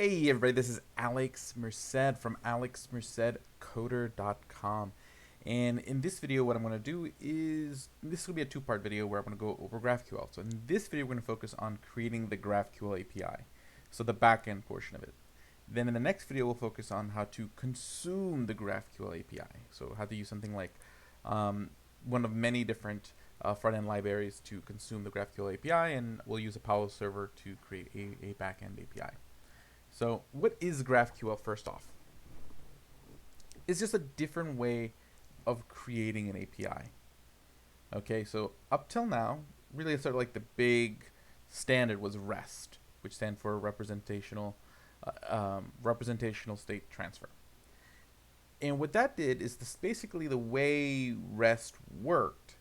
Hey everybody, this is Alex Merced from alexmercedcoder.com. And in this video, what I'm going to do is, this will be a two-part video where I'm going to go over GraphQL. So in this video, we're going to focus on creating the GraphQL API, so the backend portion of it. Then in the next video, we'll focus on how to consume the GraphQL API. So how to use something like one of many different front-end libraries to consume the GraphQL API, and we'll use a Powell server to create a backend API. So what is GraphQL first off? It's just a different way of creating an API. Okay, so up till now, really sort of like the big standard was REST, which stands for representational state transfer. And what that did is this basically the way REST worked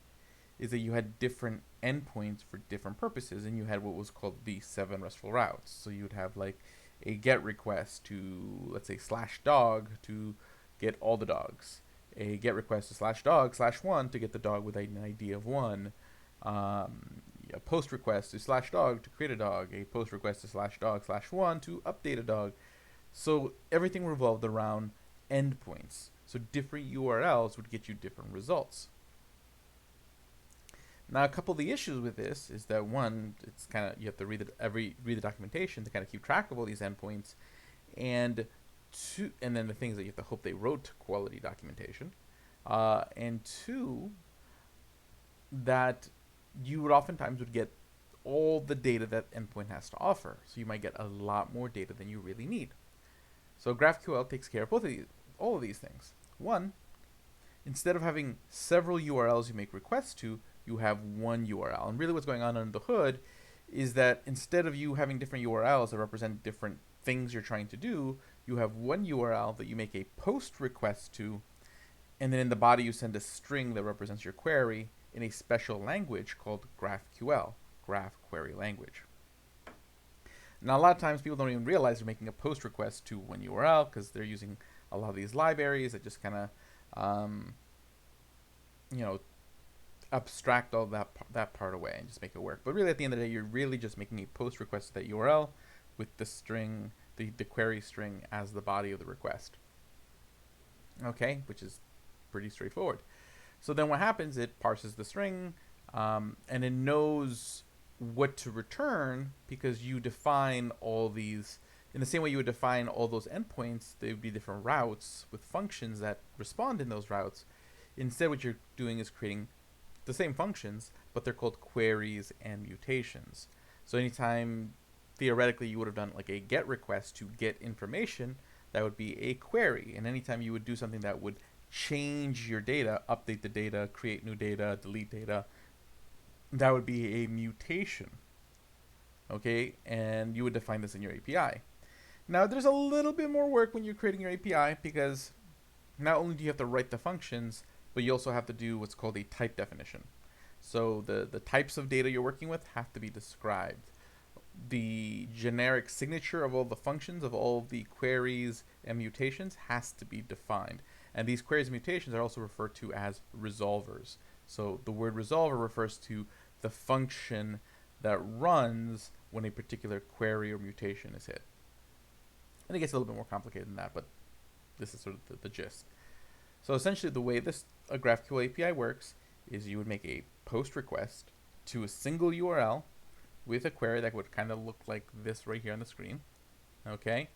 is that you had different endpoints for different purposes, and you had what was called the 7 RESTful routes. So you would have like a GET request to, let's say, /dog to get all the dogs, a GET request to /dog/1 to get the dog with an ID of 1, a POST request to /dog to create a dog, a POST request to /dog/1 to update a dog. So everything revolved around endpoints. So different URLs would get you different results. Now, a couple of the issues with this is that one, it's kind of, you have to read the documentation to kind of keep track of all these endpoints, and then the things that you have to hope they wrote quality documentation, and two, that you would oftentimes get all the data that endpoint has to offer, so you might get a lot more data than you really need. So GraphQL takes care of all of these things. One, instead of having several URLs you make requests to, you have one URL. And really what's going on under the hood is that instead of you having different URLs that represent different things you're trying to do, you have one URL that you make a POST request to, and then in the body you send a string that represents your query in a special language called GraphQL, Graph Query Language. Now, a lot of times people don't even realize they're making a POST request to one URL because they're using a lot of these libraries that just kind of, abstract all that part away and just make it work. But really, at the end of the day, you're really just making a POST request to that URL with the string, the query string as the body of the request. Okay, which is pretty straightforward. So then what happens, it parses the string, and it knows what to return because you define all these, in the same way you would define all those endpoints, there would be different routes with functions that respond in those routes. Instead, what you're doing is creating the same functions, but they're called queries and mutations. So anytime theoretically you would have done like a GET request to get information, that would be a query. And anytime you would do something that would change your data, update the data, create new data, delete data, that would be a mutation. Okay, and you would define this in your API. Now there's a little bit more work when you're creating your API because not only do you have to write the functions, but you also have to do what's called a type definition. So the types of data you're working with have to be described. The generic signature of all the functions of all the queries and mutations has to be defined. And these queries and mutations are also referred to as resolvers. So the word resolver refers to the function that runs when a particular query or mutation is hit. And it gets a little bit more complicated than that, but this is sort of the gist. So essentially the way this GraphQL API works is you would make a POST request to a single URL with a query that would kind of look like this right here on the screen. Okay.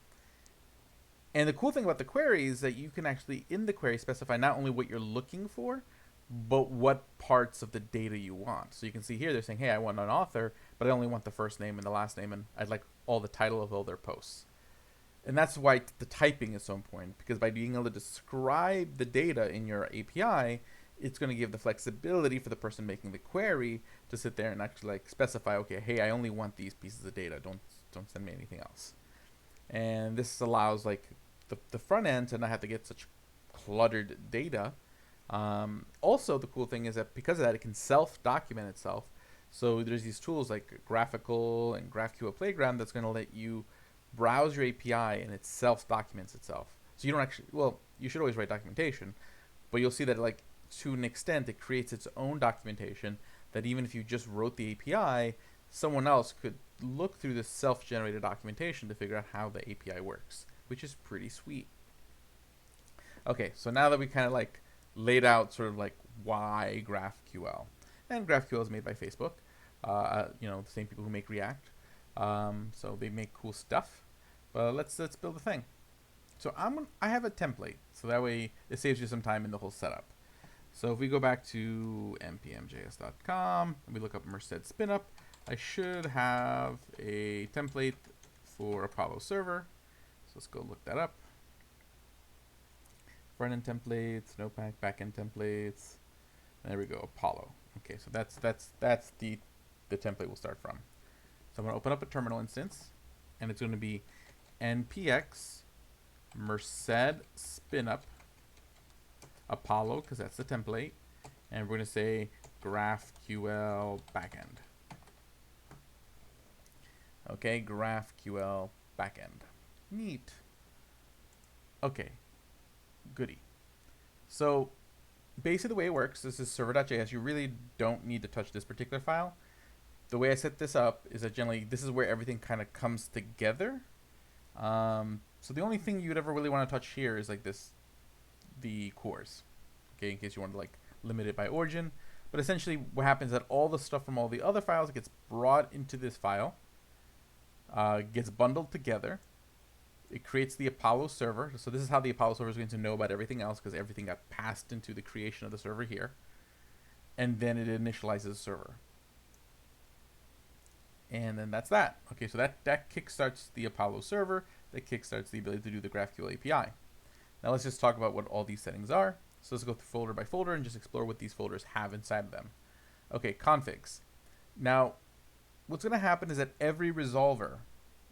And the cool thing about the query is that you can actually, in the query, specify not only what you're looking for, but what parts of the data you want. So you can see here they're saying, hey, I want an author, but I only want the first name and the last name, and I'd like all the title of all their posts. And that's why the typing is so important, because by being able to describe the data in your API, it's going to give the flexibility for the person making the query to sit there and actually like specify, okay, hey, I only want these pieces of data. Don't send me anything else. And this allows like the front end to not have to get such cluttered data. Also, the cool thing is that because of that, it can self-document itself. So there's these tools like Graphql and Graphql Playground that's going to let you browse your API and it self-documents itself. So you don't actually, well, you should always write documentation, but you'll see that like to an extent it creates its own documentation that even if you just wrote the API, someone else could look through this self-generated documentation to figure out how the API works, which is pretty sweet. Okay, so now that we kind of like laid out sort of like why GraphQL, and GraphQL is made by Facebook, the same people who make React, so they make cool stuff. But let's build a thing. So I have a template, so that way it saves you some time in the whole setup. So if we go back to npmjs.com and we look up Merced Spinup, I should have a template for Apollo server. So let's go look that up. Front-end templates, Snowpack, back-end templates. There we go, Apollo. Okay, so that's the template we'll start from. So I'm going to open up a terminal instance, and it's going to be npx Merced Spinup Apollo, because that's the template, and we're going to say GraphQL backend. Okay, GraphQL backend. Neat. Okay, goody. So basically the way it works, this is server.js. You really don't need to touch this particular file. The way I set this up is that generally this is where everything kind of comes together. So the only thing you'd ever really want to touch here is like the cores, okay, in case you want to like limit it by origin. But essentially what happens is that all the stuff from all the other files gets brought into this file, gets bundled together. It creates the Apollo server. So this is how the Apollo server is going to know about everything else, because everything got passed into the creation of the server here. And then it initializes the server. And then that's that. Okay, so that kickstarts the Apollo server. That kickstarts the ability to do the GraphQL API. Now let's just talk about what all these settings are. So let's go through folder by folder and just explore what these folders have inside of them. Okay, configs. Now, what's going to happen is that every resolver,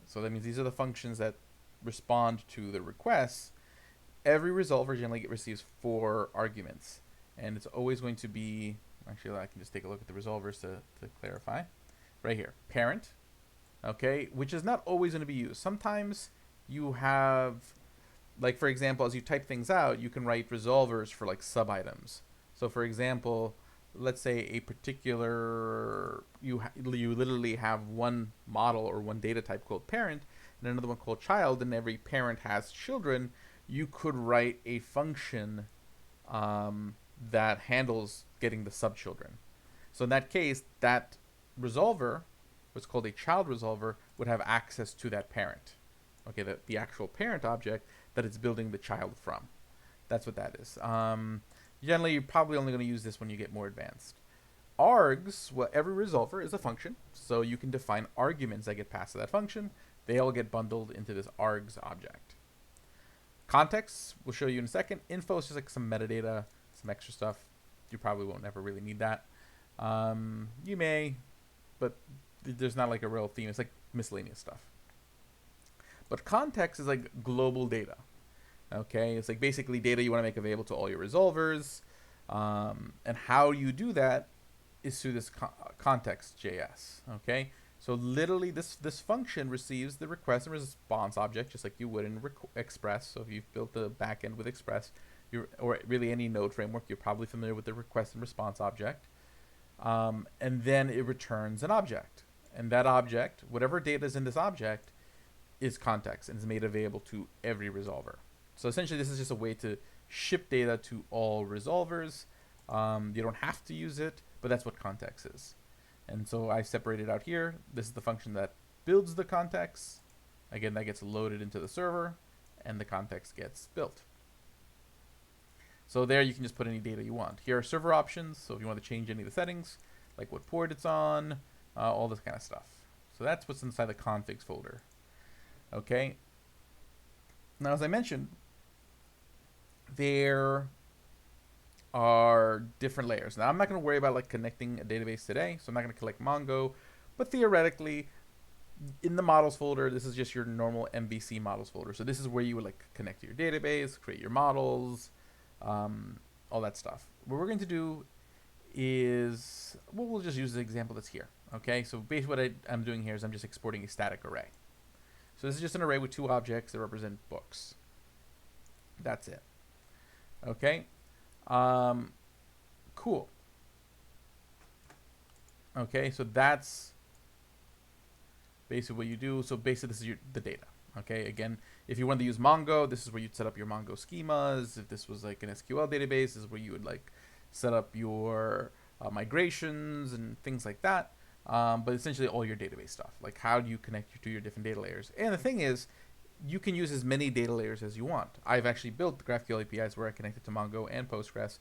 so that means these are the functions that respond to the requests, every resolver generally receives 4 arguments. And it's always going to be, actually I can just take a look at the resolvers to clarify. Right here, parent, okay, which is not always going to be used. Sometimes you have, like for example, as you type things out, you can write resolvers for like sub-items. So for example, let's say a particular, you literally have one model or one data type called parent and another one called child, and every parent has children. You could write a function that handles getting the sub-children. So in that case, that resolver, what's called a child resolver, would have access to that parent. Okay, the actual parent object that it's building the child from. That's what that is. Generally, you're probably only going to use this when you get more advanced. Args, well, every resolver is a function, so you can define arguments that get passed to that function. They all get bundled into this Args object. Context, we'll show you in a second. Info is just like some metadata, some extra stuff. You probably won't ever really need that. You may, but there's not like a real theme. It's like miscellaneous stuff. But context is like global data. Okay, it's like basically data you want to make available to all your resolvers. And how you do that is through this context.js. Okay, so literally this function receives the request and response object just like you would in Express. So if you've built the backend with Express, or really any node framework, you're probably familiar with the request and response object. And then it returns an object. And that object, whatever data is in this object, is context and is made available to every resolver. So essentially, this is just a way to ship data to all resolvers. You don't have to use it, but that's what context is. And so I separated out here. This is the function that builds the context. Again, that gets loaded into the server, and the context gets built. So there you can just put any data you want. Here are server options, so if you want to change any of the settings, like what port it's on, all this kind of stuff. So that's what's inside the configs folder. Okay. Now, as I mentioned, there are different layers. Now, I'm not going to worry about like connecting a database today, so I'm not going to collect Mongo, but theoretically, in the models folder, this is just your normal MVC models folder. So this is where you would like connect to your database, create your models, all that stuff. What we're going to do is, well, we'll just use the example that's here. Okay, so basically what I'm doing here is I'm just exporting a static array. So this is just an array with 2 objects that represent books. That's it. Okay, cool. Okay, so that's basically what you do. So basically, this is the data. Okay, again, if you wanted to use Mongo, this is where you'd set up your Mongo schemas. If this was like an SQL database, this is where you would like set up your migrations and things like that. But essentially all your database stuff. Like how do you connect to your different data layers? And the thing is, you can use as many data layers as you want. I've actually built the GraphQL APIs where I connected to Mongo and Postgres.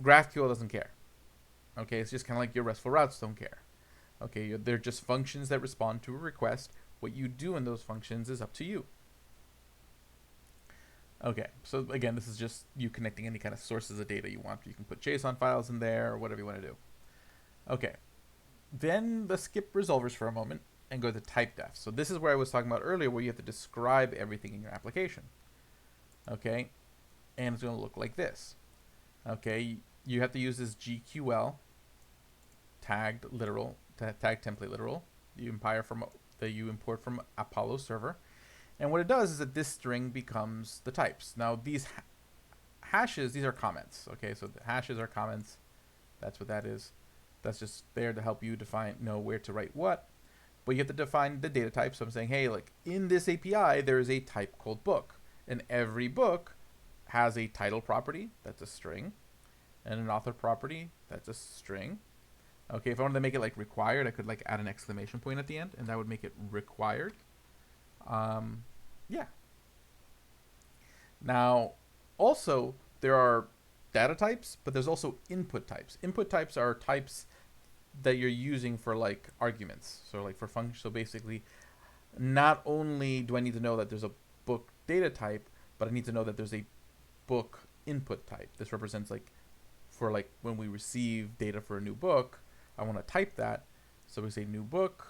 GraphQL doesn't care. Okay, it's just kind of like your RESTful routes don't care. Okay, they're just functions that respond to a request. What you do in those functions is up to you. Okay, so again, this is just you connecting any kind of sources of data you want. You can put JSON files in there or whatever you want to do. Okay, then let's skip resolvers for a moment and go to Typedef. So this is where I was talking about earlier, where you have to describe everything in your application. Okay, and it's going to look like this. Okay, you have to use this GQL tagged literal, tag template literal. You import from Apollo server, and what it does is that this string becomes the types. Now these hashes, these are comments. Okay, so the hashes are comments. That's what that is. That's just there to help you know where to write what. But you have to define the data type. So I'm saying, hey, like in this API, there is a type called book, and every book has a title property that's a string, and an author property that's a string. Okay, if I wanted to make it like required, I could like add an exclamation point at the end, and that would make it required. Yeah. Now, also there are data types, but there's also input types. Input types are types that you're using for like arguments. So like for function. So basically, not only do I need to know that there's a book data type, but I need to know that there's a book input type. This represents like for like when we receive data for a new book, I want to type that. So we say new book,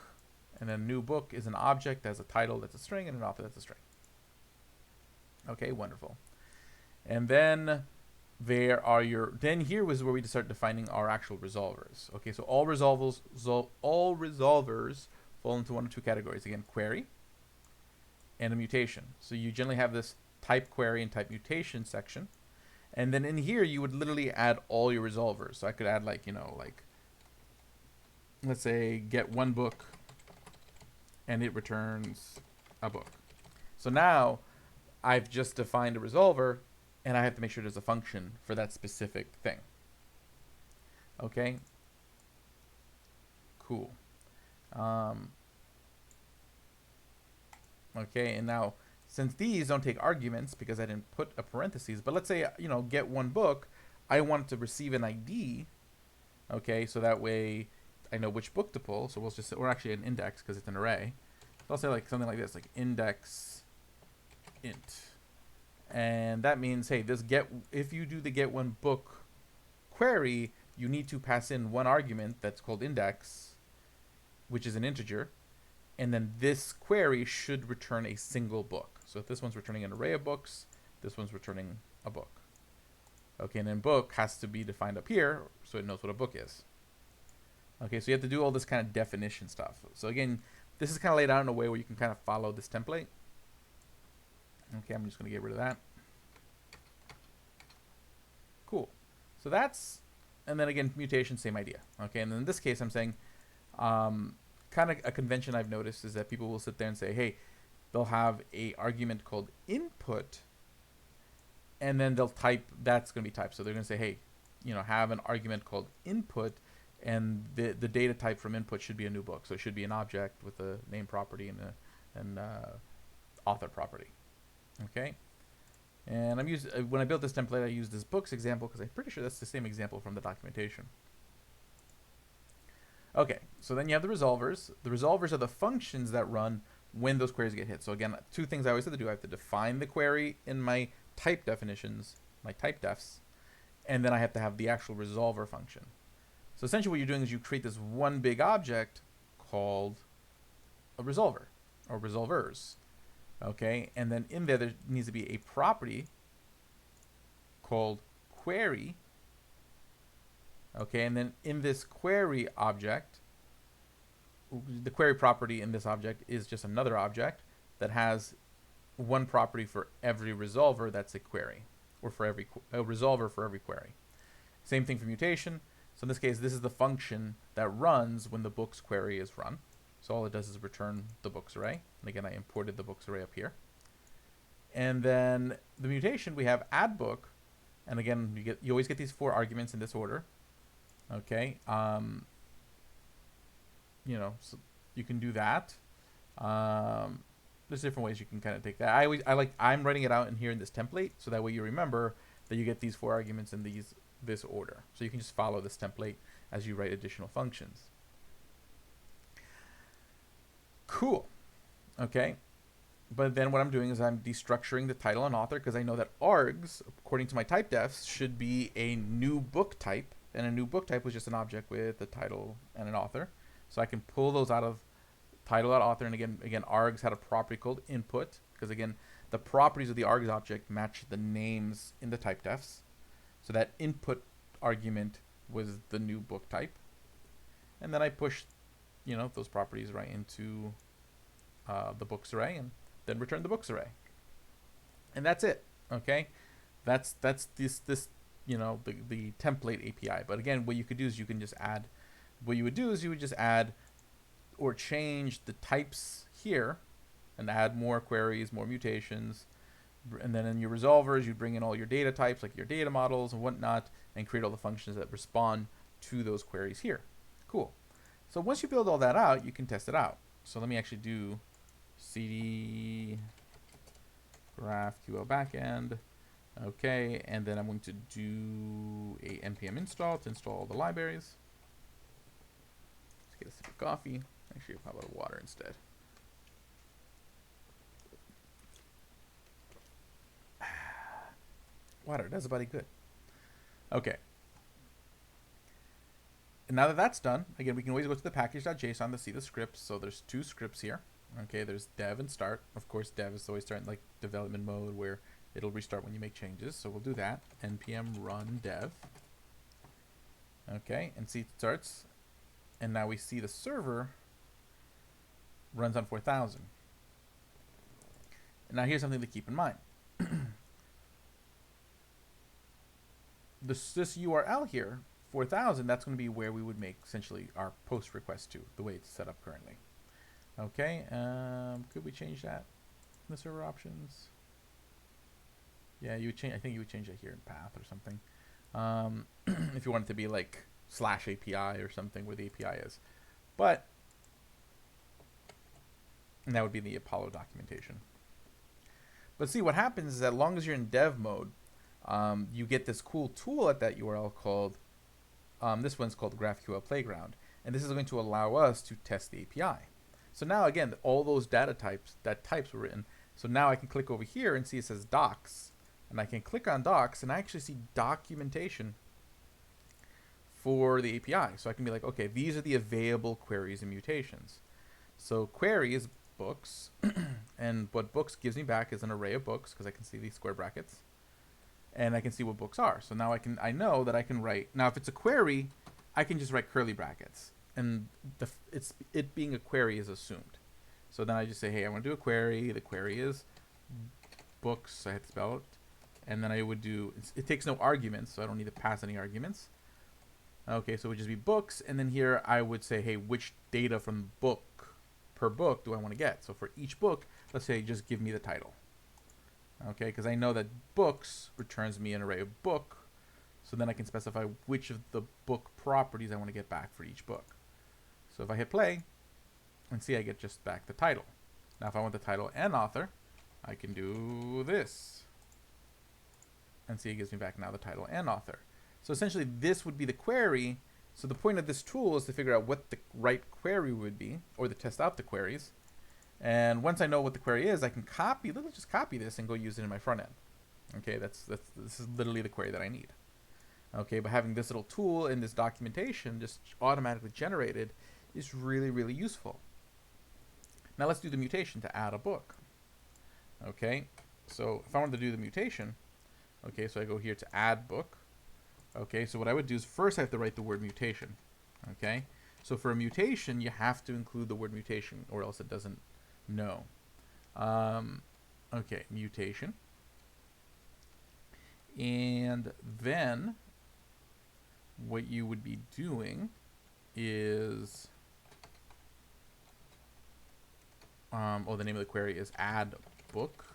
and then new book is an object that has a title that's a string and an author that's a string. Okay, wonderful. And then there are then here was where we start defining our actual resolvers. Okay, so all resolvers fall into one of two categories. Again, query and a mutation. So you generally have this type query and type mutation section. And then in here, you would literally add all your resolvers. So I could add like, like, let's say get one book and it returns a book. So now I've just defined a resolver, and I have to make sure there's a function for that specific thing. Okay. Cool. Okay, and now since these don't take arguments because I didn't put a parentheses, but let's say, get one book, I want to receive an ID. Okay, so that way I know which book to pull. So we'll just, or actually an index because it's an array. So I'll say like something like this, like index int. And that means, hey, if you do the get one book query, you need to pass in one argument that's called index, which is an integer. And then this query should return a single book. So if this one's returning an array of books, this one's returning a book. Okay, and then book has to be defined up here so it knows what a book is. Okay, so you have to do all this kind of definition stuff. So again, this is kind of laid out in a way where you can kind of follow this template. Okay, I'm just going to get rid of that. Cool. So that's, and then again, mutation, same idea. Okay, and then in this case, I'm saying, kind of a convention I've noticed is that people will sit there and say, hey, they'll have a argument called input, and then they'll type, that's going to be typed. So they're going to say, hey, have an argument called input, and the data type from input should be a new book. So it should be an object with a name property and an author property. Okay, and when I built this template, I used this books example because I'm pretty sure that's the same example from the documentation. Okay, so then you have the resolvers. The resolvers are the functions that run when those queries get hit. So again, two things I always have to do. I have to define the query in my type definitions, my type defs, and then I have to have the actual resolver function. So essentially what you're doing is you create this one big object called a resolver or resolvers. Okay, and then in there needs to be a property called query. Okay, and then in this query object, the query property in this object is just another object that has one property for every resolver that's a query, or for every resolver for every query. Same thing for mutation. So in this case, this is the function that runs when the books query is run. So all it does is return the books array. And again, I imported the books array up here. And then the mutation, we have add book. And again, you always get these 4 arguments in this order. Okay. So you can do that. There's different ways you can kind of take that. I'm writing it out in here in this template, so that way you remember that you get these 4 arguments in this order. So you can just follow this template as you write additional functions. Cool. Okay. But then what I'm doing is I'm destructuring the title and author, because I know that args, according to my typedefs, should be a new book type. And a new book type was just an object with a title and an author. So I can pull those out of title.author. And again, args had a property called input, because again, the properties of the args object match the names in the typedefs. So that input argument was the new book type. And then I pushed, those properties right into the books array, and then return the books array. And that's it. Okay, that's this the template API. But again, what you could do is you can just add. What you would do is you would just add or change the types here, and add more queries, more mutations, and then in your resolvers you bring in all your data types, like your data models and whatnot, and create all the functions that respond to those queries here. Cool. So once you build all that out, you can test it out. So let me actually do cd GraphQL backend. Okay, and then I'm going to do a npm install to install all the libraries. Let's get a sip of coffee. Actually, how about water instead? Water does a body good. Okay. And now that that's done, again, we can always go to the package.json to see the scripts. So there's 2 scripts here. Okay, there's dev and start. Of course, dev is always starting like development mode where it'll restart when you make changes. So we'll do that. npm run dev. Okay, and see it starts. And now we see the server runs on 4000. And now here's something to keep in mind. This URL here, 4000, that's going to be where we would make essentially our post request to, the way it's set up currently. Okay, could we change that in the server options? Yeah, you would change. I think you would change that here in path or something. If you want it to be like /API or something where the API is. But and that would be the Apollo documentation. But see, what happens is that as long as you're in dev mode, you get this cool tool at that URL called, this one's called Graphql Playground. And this is going to allow us to test the API. So now, again, all those types were written. So now I can click over here and see it says docs. And I can click on docs, and I actually see documentation for the API. So I can be like, okay, these are the available queries and mutations. So query is books. And what books gives me back is an array of books, because I can see these square brackets. And I can see what books are. So now I know that I can write. Now, if it's a query, I can just write curly brackets. And it being a query is assumed. So then I just say, hey, I want to do a query. The query is books. I had to spell it. And then I would do, it takes no arguments, so I don't need to pass any arguments. Okay, so it would just be books. And then here I would say, hey, which data from book per book do I want to get? So for each book, let's say just give me the title. Okay, because I know that books returns me an array of book. So then I can specify which of the book properties I want to get back for each book. So if I hit play, and see, I get just back the title. Now if I want the title and author, I can do this. And see, it gives me back now the title and author. So essentially this would be the query. So the point of this tool is to figure out what the right query would be, or to test out the queries. And once I know what the query is, I can literally just copy this and go use it in my front end. Okay, this is literally the query that I need. Okay, but having this little tool in this documentation just automatically generated is really, really useful. Now let's do the mutation to add a book. Okay, so if I wanted to do the mutation, okay, so I go here to add book. Okay, so what I would do is first I have to write the word mutation. Okay, so for a mutation, you have to include the word mutation or else it doesn't know. Okay, mutation. And then what you would be doing is the name of the query is add book.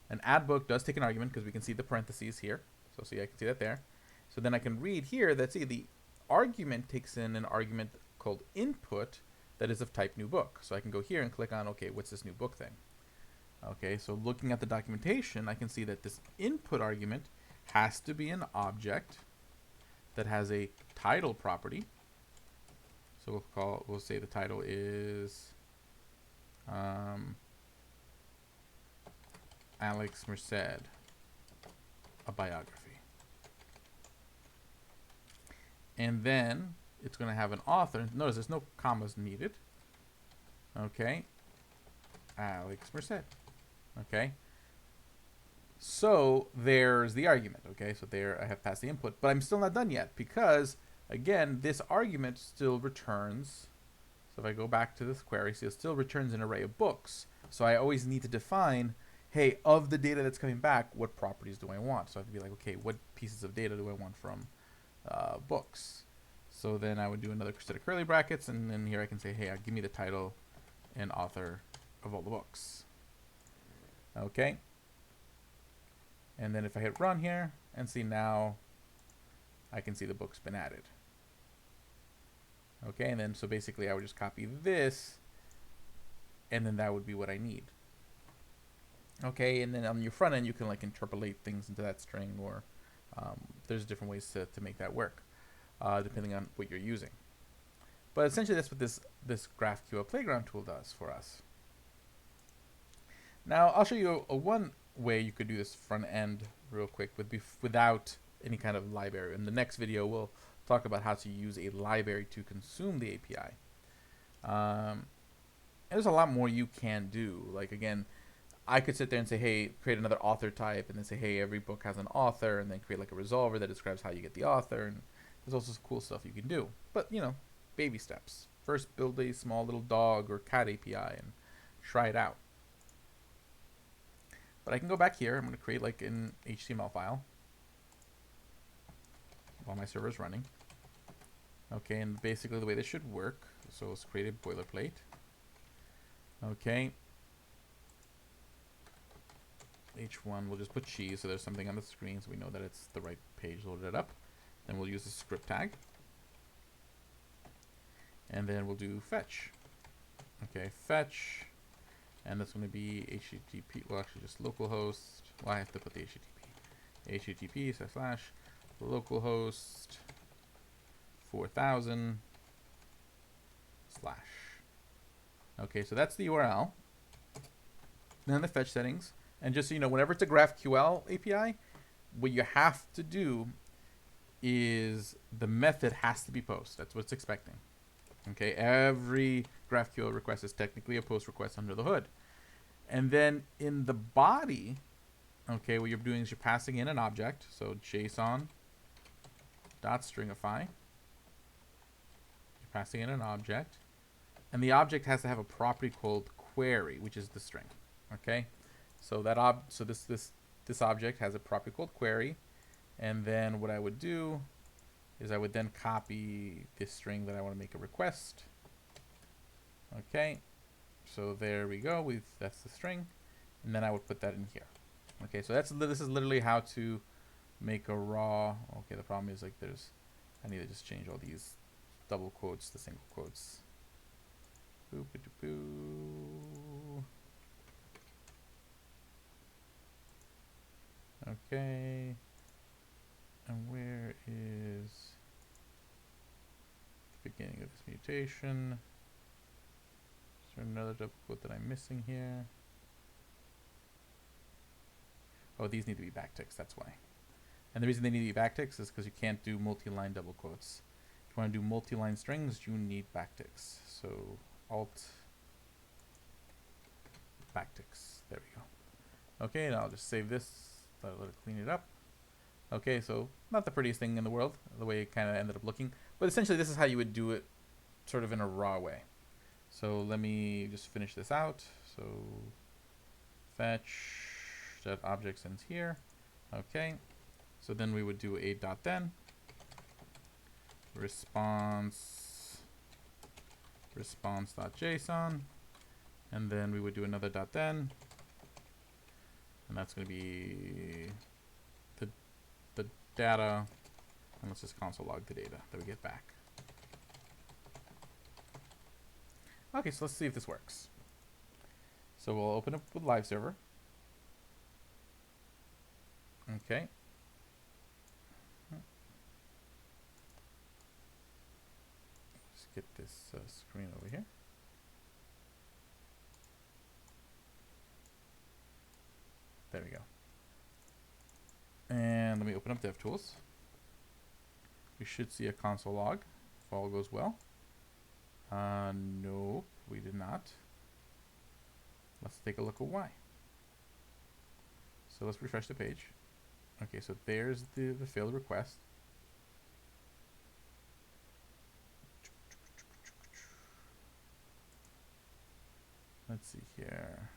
And add book does take an argument because we can see the parentheses here. So see, I can see that there. So then I can read here that, see, the argument takes in an argument called input that is of type new book. So I can go here and click on, okay, what's this new book thing? Okay, so looking at the documentation, I can see that this input argument has to be an object that has a title property. So we'll say the title is Alex Merced, a biography. And then it's going to have an author. Notice there's no commas needed. Okay. Alex Merced. Okay. So there's the argument. Okay. So there I have passed the input, but I'm still not done yet because, again, this argument still returns. So if I go back to this query, see, it still returns an array of books. So I always need to define, hey, of the data that's coming back, what properties do I want? So I have to be like, okay, what pieces of data do I want from books? So then I would do another set of curly brackets, and then here I can say, hey, give me the title and author of all the books. Okay. And then if I hit run here, and see, now I can see the book's been added. Okay, and then so basically I would just copy this, and then that would be what I need. Okay, and then on your front end, you can like interpolate things into that string, or there's different ways to make that work, depending on what you're using. But essentially, that's what this GraphQL Playground tool does for us. Now, I'll show you one way you could do this front end real quick without any kind of library. In the next video, we'll talk about how to use a library to consume the API. And there's a lot more you can do. Like, again, I could sit there and say, hey, create another author type, and then say, hey, every book has an author, and then create like a resolver that describes how you get the author. And there's also some cool stuff you can do. But, you know, baby steps. First, build a small little dog or cat API and try it out. But I can go back here. I'm going to create like an HTML file while my server is running. Okay, and basically the way this should work, so let's create a boilerplate. Okay. H1, we'll just put cheese so there's something on the screen so we know that it's the right page loaded up. Then we'll use the script tag. And then we'll do fetch. Okay, fetch. And that's going to be HTTP, well, actually just localhost. Well, I have to put the HTTP. HTTP / localhost 4000 /. Okay, so that's the URL. Then the fetch settings. And just so you know, whenever it's a GraphQL API, what you have to do is the method has to be post. That's what it's expecting. Okay, every GraphQL request is technically a post request under the hood. And then in the body, okay, what you're doing is you're passing in an object. So JSON.stringify. You're passing in an object. And the object has to have a property called query, which is the string. Okay, so that this object has a property called query. And then what I would do is I would then copy this string that I want to make a request. Okay, so there we go. That's the string, and then I would put that in here. Okay, so this is literally how to make a raw. Okay, the problem is like I need to just change all these double quotes to single quotes. Boo-ba-doo-boo. Okay. And where is the beginning of this mutation? Is there another double quote that I'm missing here? Oh, these need to be backticks, that's why. And the reason they need to be backticks is because you can't do multi-line double quotes. If you want to do multi-line strings, you need backticks. So alt backticks. There we go. Okay, and I'll just save this. Let it clean it up. Okay, so not the prettiest thing in the world, the way it kind of ended up looking. But essentially, this is how you would do it sort of in a raw way. So let me just finish this out. So fetch that object ends here. Okay, so then we would do a dot then response.json, And then we would do another dot then. And that's going to be the data. And let's just console log the data that we get back. Okay, so let's see if this works. So we'll open up with live server. Okay. Let's get this screen over here. There we go. And let me open up DevTools. We should see a console log if all goes well. Nope, we did not. Let's take a look at why. So let's refresh the page. Okay, so there's the failed request. Let's see here.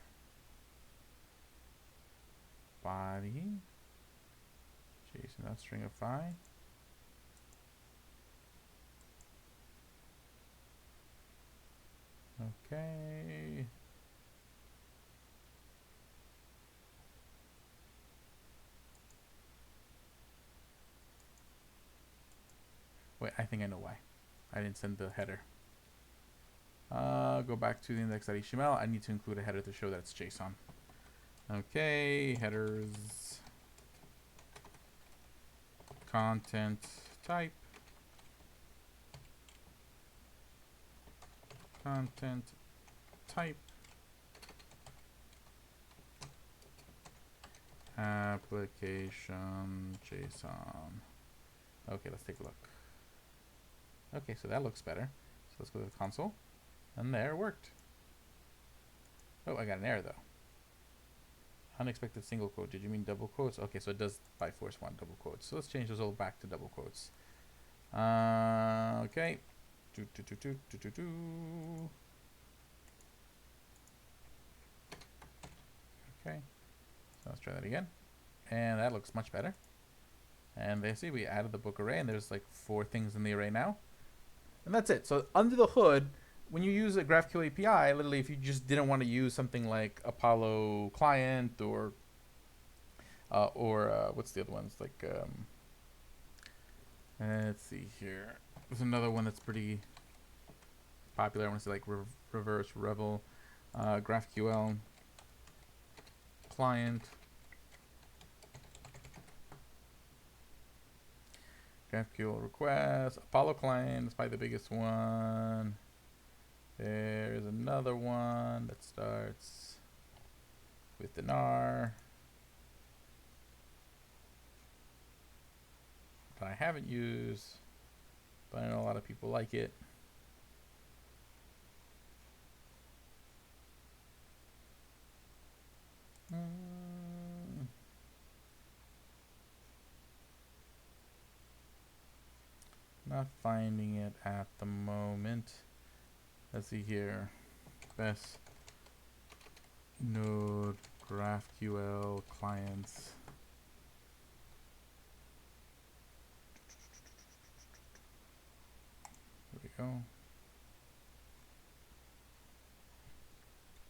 Body. JSON.stringify. Okay. Wait, I think I know why. I didn't send the header. Go back to the index.html. I need to include a header to show that it's JSON. Okay, headers, content type, content type, application JSON. Okay, let's take a look. Okay, so that looks better. So let's go to the console. And there, it worked. Oh, I got an error though. Unexpected single quote. Did you mean double quotes? Okay, so it does by force want double quotes. So let's change those all back to double quotes. Okay. Okay. So let's try that again. And that looks much better. And they see we added the book array, and there's like 4 things in the array now. And that's it. So under the hood, when you use a GraphQL API, literally if you just didn't want to use something like Apollo client or what's the other ones? Like, let's see here. There's another one that's pretty popular. I want to say like Reverse Revel, GraphQL client. GraphQL request, Apollo client is probably the biggest one. There's another one that starts with an R that I haven't used, but I know a lot of people like it. Not finding it at the moment. Let's see here. Best node GraphQL clients. There we go.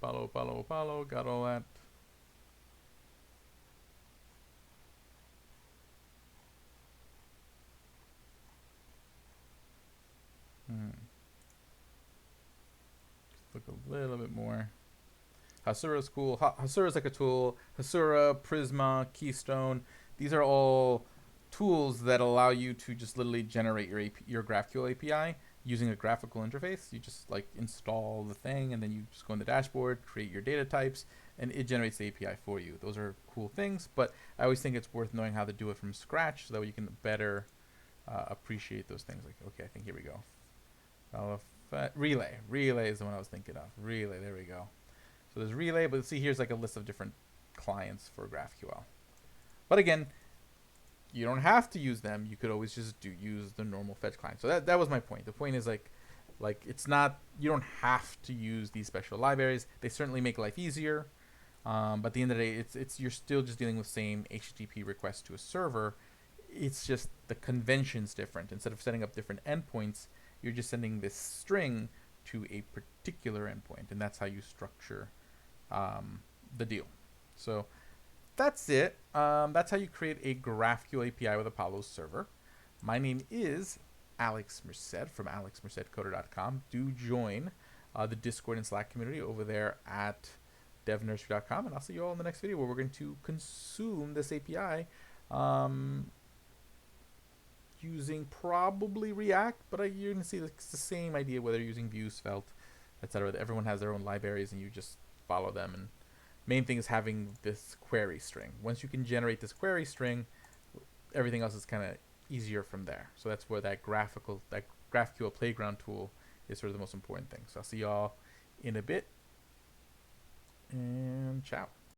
Apollo, got all that. Look a little bit more. Hasura's cool. Hasura's like a tool. Hasura, Prisma, Keystone. These are all tools that allow you to just literally generate your GraphQL API using a graphical interface. You just like install the thing, and then you just go in the dashboard, create your data types, and it generates the API for you. Those are cool things, but I always think it's worth knowing how to do it from scratch so that you can better appreciate those things. Like, okay, I think here we go. Relay is the one I was thinking of. Relay, there we go. So there's Relay, but see here's like a list of different clients for GraphQL. But again, you don't have to use them. You could always just use the normal fetch client. So that was my point. The point is like it's not, you don't have to use these special libraries. They certainly make life easier. But at the end of the day, it's you're still just dealing with same HTTP request to a server. It's just the convention's different. Instead of setting up different endpoints, you're just sending this string to a particular endpoint, and that's how you structure the deal. So that's it. That's how you create a GraphQL API with Apollo's server. My name is Alex Merced from alexmercedcoder.com. Do join the Discord and Slack community over there at devnursery.com, and I'll see you all in the next video where we're going to consume this API using probably React, but you're going to see it's the same idea whether you're using Vue, Svelte, etc. Everyone has their own libraries, and you just follow them. And main thing is having this query string. Once you can generate this query string, everything else is kind of easier from there. So that's where that GraphQL Playground tool is sort of the most important thing. So I'll see y'all in a bit, and ciao.